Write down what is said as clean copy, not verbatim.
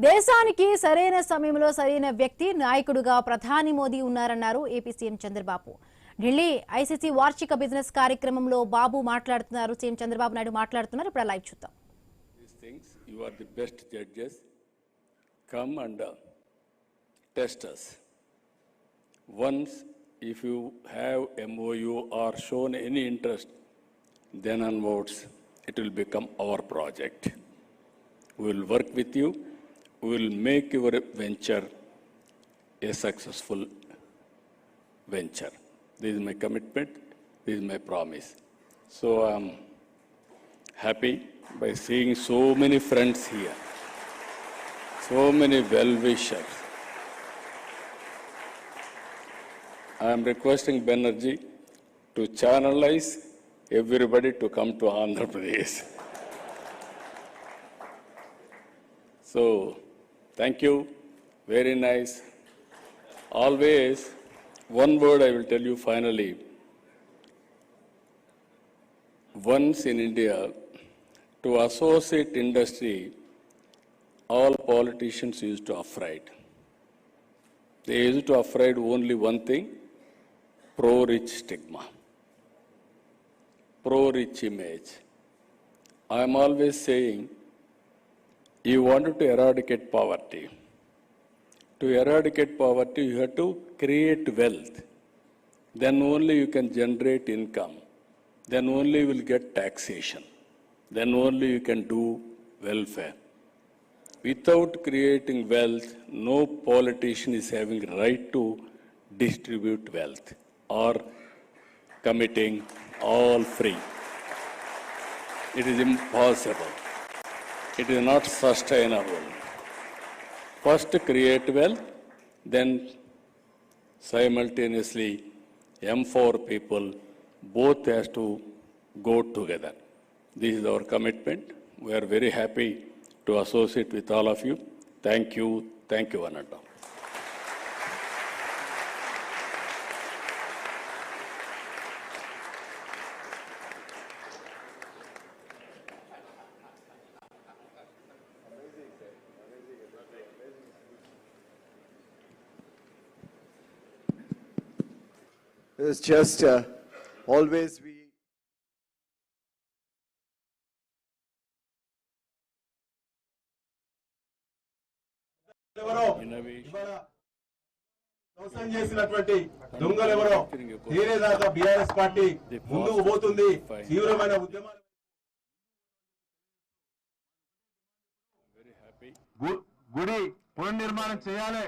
దేశానికి సరైన సమయంలో సరైన వ్యక్తి నాయకుడుగా ప్రధాని మోదీ ఉన్నారన్నారు AP CM Chandrababu. Delhi ICC వార్షిక బిజినెస్ కార్యక్రమంలో బాబు మాట్లాడుతున్నారు. సీఎం చంద్రబాబు నాయుడు మాట్లాడుతున్నారు. ఇప్పుడు లైవ్ చూద్దాం. These things, you are the best judges. Come and test us. Once, if you have MOU or shown any interest, then onwards it will become our project. We will work with you. We will make your venture a successful venture. This is my commitment. This is my promise. So I am happy by seeing so many friends here, so many well-wishers. I am requesting Banerjee to channelize everybody to come to Andhra Pradesh. So, thank you. Very nice. Always, one word I will tell you finally. Once in India, to associate industry, all politicians used to afraid. They used to afraid only one thing, pro-rich stigma, pro-rich image. I am always saying, you wanted to eradicate poverty. To eradicate poverty, you have to create wealth. Then only you can generate income. Then only you will get taxation. Then only you can do welfare. Without creating wealth, no politician is having right to distribute wealth or committing all free. It is impossible. It is not sustainable. First create wealth, then simultaneously empower people. Both has to go together. This is our commitment. We are very happy to associate with all of you. Thank you, Ananta. It's just always we. మోసం చేసినటువంటి దొంగలెవరో తీరేదాకా BRS party ముందుకు పోతుంది. తీవ్రమైన ఉద్యమాలు గుడి పునర్నిర్మాణం చేయాలి.